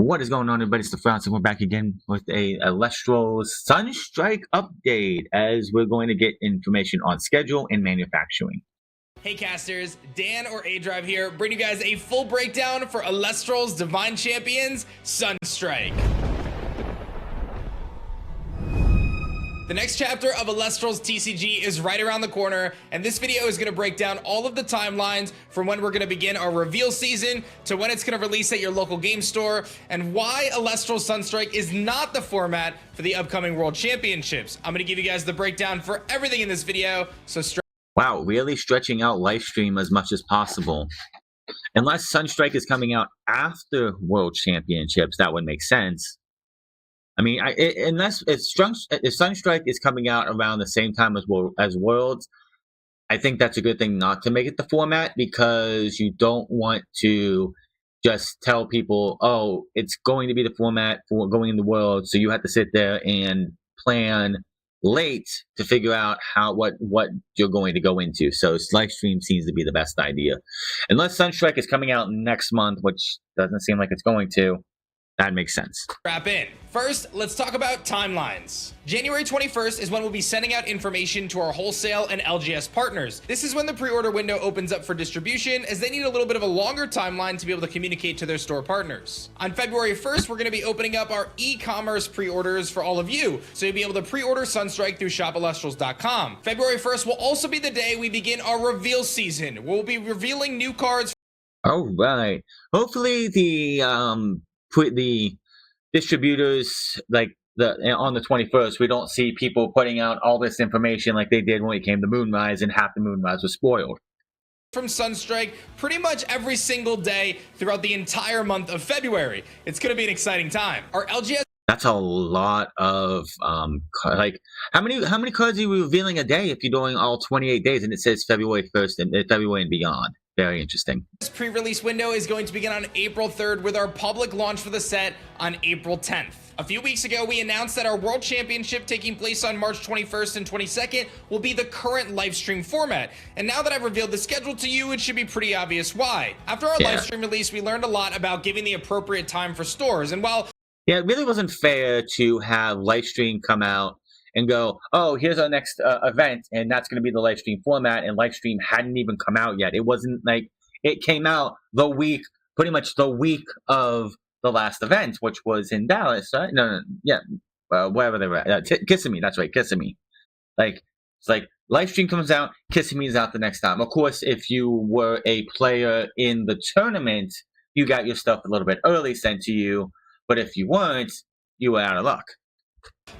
What is going on, everybody? It's the Frowns, and we're back again with a Elestrals Sunstrike update as we're going to get information on schedule and manufacturing. Hey casters, Dan or A-Drive here, bringing you guys a full breakdown for Elestrals Divine Champions Sunstrike. The next chapter of Elestrals TCG is right around the corner, and this video is going to break down all of the timelines from when we're going to begin our reveal season to when it's going to release at your local game store, and why Elestrals Sunstrike is not the format for the upcoming World Championships. I'm going to give you guys the breakdown for everything in this video, so Wow, really stretching out live stream as much as possible. Unless Sunstrike is coming out after World Championships, that would make sense. I mean, unless if Sunstrike is coming out around the same time as Worlds, I think that's a good thing not to make it the format, because you don't want to just tell people, oh, it's going to be the format for going in the World, so you have to sit there and plan late to figure out what you're going to go into. So live stream seems to be the best idea. Unless Sunstrike is coming out next month, which doesn't seem like it's going to. That makes sense. Wrap in. First, let's talk about timelines. January 21st is when we'll be sending out information to our wholesale and LGS partners. This is when the pre-order window opens up for distribution, as they need a little bit of a longer timeline to be able to communicate to their store partners. On February 1st, we're going to be opening up our e-commerce pre-orders for all of you, so you'll be able to pre-order Sunstrike through shopelestrals.com. February 1st will also be the day we begin our reveal season. We'll be revealing new cards. All right. Hopefully the distributors, like on the 21st, we don't see people putting out all this information like they did when it came to Moonrise, and half the Moonrise was spoiled. From Sunstrike pretty much every single day throughout the entire month of February. It's going to be an exciting time. Our LGS. That's a lot of like how many cards are you revealing a day if you're doing all 28 days and it says February 1st and February and beyond? Very interesting. This pre-release window is going to begin on April 3rd with our public launch for the set on April 10th. A few weeks ago, we announced that our World Championship taking place on March 21st and 22nd will be the current live stream format. And now that I've revealed the schedule to you, it should be pretty obvious why. After our live stream release, we learned a lot about giving the appropriate time for stores. And while it really wasn't fair to have live stream come out and go, oh, here's our next event, and that's going to be the live stream format, and live stream hadn't even come out yet. It wasn't like it came out pretty much the week of the last event, which was in Dallas, right? Wherever they were at. Kissimmee, that's right, Kissimmee. Like, it's like live stream comes out, Kissimmee is out the next time. Of course, if you were a player in the tournament, you got your stuff a little bit early sent to you, but if you weren't, you were out of luck.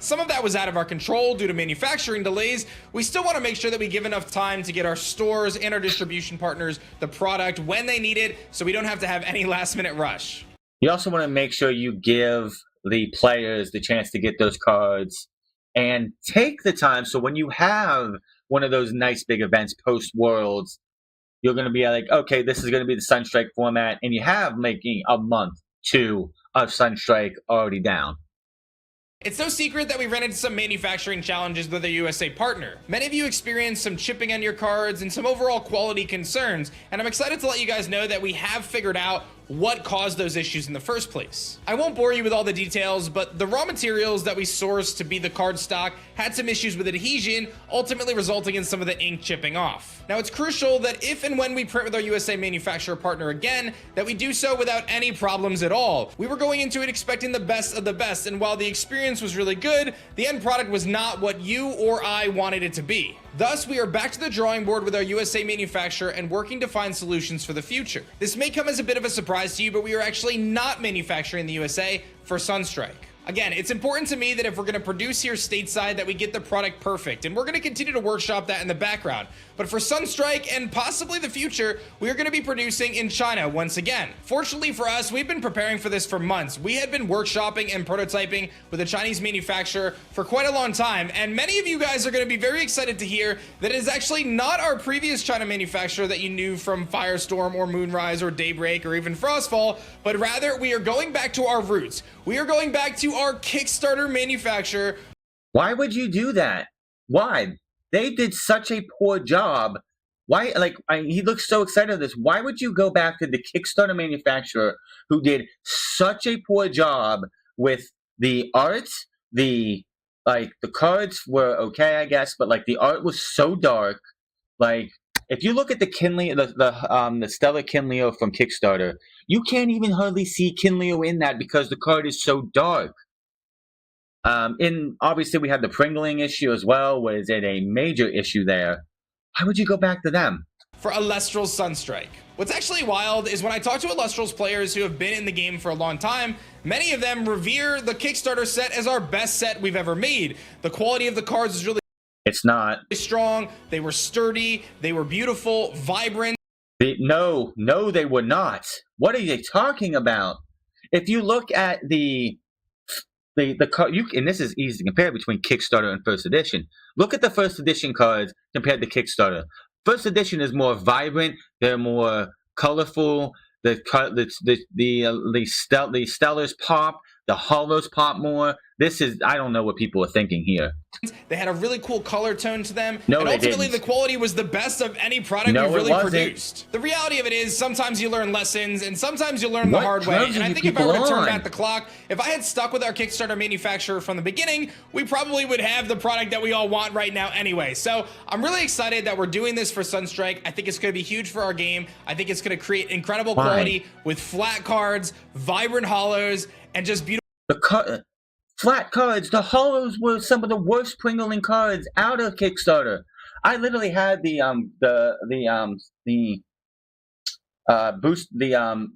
Some of that was out of our control due to manufacturing delays. We still want to make sure that we give enough time to get our stores and our distribution partners the product when they need it, so we don't have to have any last-minute rush. You also want to make sure you give the players the chance to get those cards and take the time, so when you have one of those nice big events post-Worlds, you're going to be like, okay, this is going to be the Sunstrike format, and you have making a month, 2 of Sunstrike already down. It's no secret that we ran into some manufacturing challenges with a USA partner. Many of you experienced some chipping on your cards and some overall quality concerns, and I'm excited to let you guys know that we have figured out what caused those issues in the first place. I won't bore you with all the details, but the raw materials that we sourced to be the card stock had some issues with adhesion, ultimately resulting in some of the ink chipping off. Now, it's crucial that if and when we print with our USA manufacturer partner again, that we do so without any problems at all. We were going into it expecting the best of the best, and while the experience was really good, the end product was not what you or I wanted it to be. Thus, we are back to the drawing board with our USA manufacturer and working to find solutions for the future. This may come as a bit of a surprise to you, but we are actually not manufacturing in the USA for Sunstrike. Again, it's important to me that if we're going to produce here stateside, that we get the product perfect, and we're going to continue to workshop that in the background. But for Sunstrike and possibly the future, we are going to be producing in China once again. Fortunately for us, we've been preparing for this for months. We had been workshopping and prototyping with a Chinese manufacturer for quite a long time, and many of you guys are going to be very excited to hear that it is actually not our previous China manufacturer that you knew from Firestorm or Moonrise or Daybreak or even Frostfall, but rather we are going back to our roots. We are going back to our Kickstarter manufacturer. Why would you do that? Why? They did such a poor job Why, like, he looks so excited at this. Why would you go back to the Kickstarter manufacturer who did such a poor job with the art? The the cards were okay, I guess, but like the art was so dark. Like, if you look at the Kinley, the Stellar Kinleo from Kickstarter, you can't even hardly see Kinleo in that because the card is so dark. And obviously we had the Pringling issue as well. Was it a major issue there? Why would you go back to them? For Elestrals Sunstrike. What's actually wild is when I talk to Elestrals players who have been in the game for a long time, many of them revere the Kickstarter set as our best set we've ever made. The quality of the cards is really It's not. strong, they were sturdy, they were beautiful, vibrant. No, they were not. What are you talking about? If you look at the card, and this is easy to compare between Kickstarter and First Edition. Look at the First Edition cards compared to Kickstarter. First Edition is more vibrant. They're more colorful. The Stellars pop. The Hollows pop more. This is, I don't know what people are thinking here. They had a really cool color tone to them. No, and they ultimately didn't. the quality was the best of any product No, we've really it wasn't. produced. The reality of it is sometimes you learn lessons and sometimes you learn the What hard way. drugs And are I you think if I were to people turn on? back the clock, if I had stuck with our Kickstarter manufacturer from the beginning, we probably would have the product that we all want right now anyway. So I'm really excited that wewe're doing this for Sunstrike. I think it's going to be huge for our game. I think it's going to create incredible Why? quality with flat cards, vibrant hollows, and just beautiful. Flat cards. The Hollows were some of the worst Pringling cards out of Kickstarter. I literally had the boost the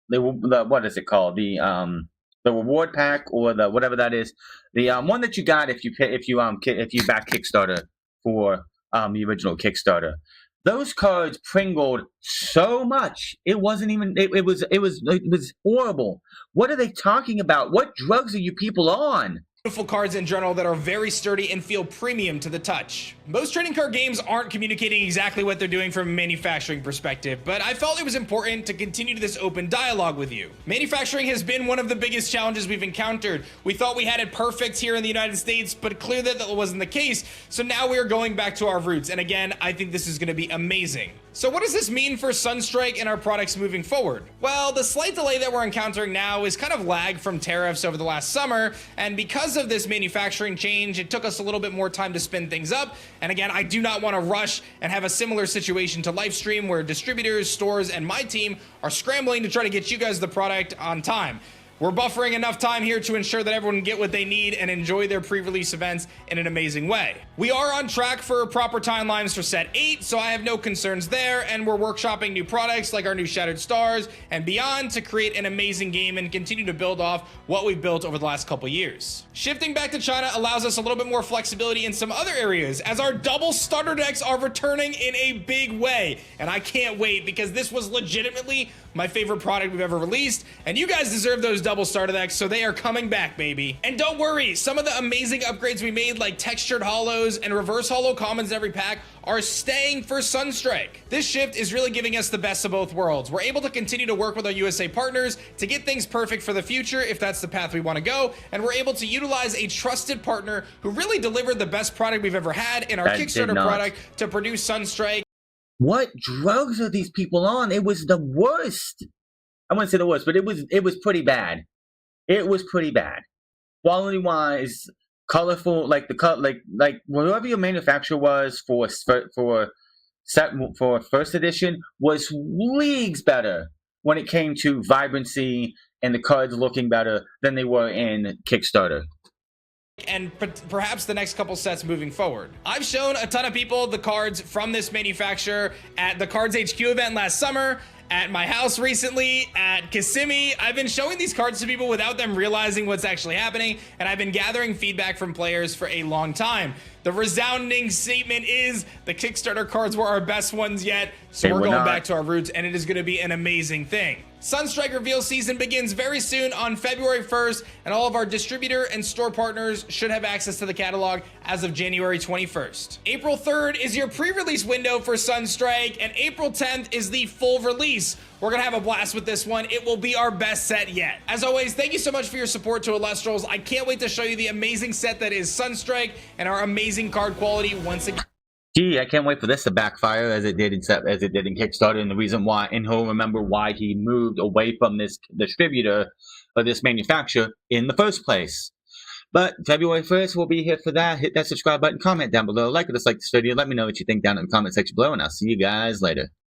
what is it called, the reward pack, or the whatever that is, the one that you got if you back Kickstarter for the original Kickstarter. Those cards pringled so much. It wasn't even. It was horrible. What are they talking about? What drugs are you people on? Beautiful cards in general that are very sturdy and feel premium to the touch. Most trading card games aren't communicating exactly what they're doing from a manufacturing perspective, but I felt it was important to continue this open dialogue with you. Manufacturing has been one of the biggest challenges we've encountered. We thought we had it perfect here in the United States, but clearly that wasn't the case. So now we are going back to our roots. And again, I think this is going to be amazing. So what does this mean for Sunstrike and our products moving forward? Well, the slight delay that we're encountering now is kind of lag from tariffs over the last summer, and because of this manufacturing change, it took us a little bit more time to spin things up. And again, I do not want to rush and have a similar situation to Livestream where distributors, stores, and my team are scrambling to try to get you guys the product on time. We're buffering enough time here to ensure that everyone can get what they need and enjoy their pre-release events in an amazing way. We are on track for proper timelines for set 8, so I have no concerns there, and we're workshopping new products like our new Shattered Stars and beyond to create an amazing game and continue to build off what we've built over the last couple years. Shifting back to China allows us a little bit more flexibility in some other areas, as our double starter decks are returning in a big way, and I can't wait because this was legitimately my favorite product we've ever released, and you guys deserve those double starter decks, so they are coming back, baby. And don't worry, some of the amazing upgrades we made, like textured hollows and reverse hollow commons in every pack, are staying for Sunstrike. This shift is really giving us the best of both worlds. We're able to continue to work with our USA partners to get things perfect for the future if that's the path we want to go, and we're able to utilize a trusted partner who really delivered the best product we've ever had in our Kickstarter product to produce Sunstrike. What drugs are these people on? It was the worst. I wouldn't say the worst, but it was pretty bad. It was pretty bad. Quality wise, colorful, like whatever your manufacturer was for First Edition was leagues better when it came to vibrancy and the cards looking better than they were in Kickstarter. And perhaps the next couple sets moving forward. I've shown a ton of people the cards from this manufacturer at the Cards HQ event last summer, at my house recently, at Kissimmee. I've been showing these cards to people without them realizing what's actually happening, and I've been gathering feedback from players for a long time. The resounding statement is the Kickstarter cards were our best ones yet, so we're going back to our roots, and it is going to be an amazing thing. Sunstrike reveal season begins very soon on February 1st, and all of our distributor and store partners should have access to the catalog as of January 21st. April 3rd is your pre-release window for Sunstrike, and April 10th is the full release. We're gonna have a blast with this one. It will be our best set yet. As always, thank you so much for your support to Elestrals. I can't wait to show you the amazing set that is Sunstrike and our amazing card quality once again. Gee, I can't wait for this to backfire as it did in Kickstarter, and the reason why, and he'll remember why he moved away from this distributor or this manufacturer in the first place. But February 1st, we'll be here for that. Hit that subscribe button, comment down below, like or dislike this video. Let me know what you think down in the comment section below, and I'll see you guys later.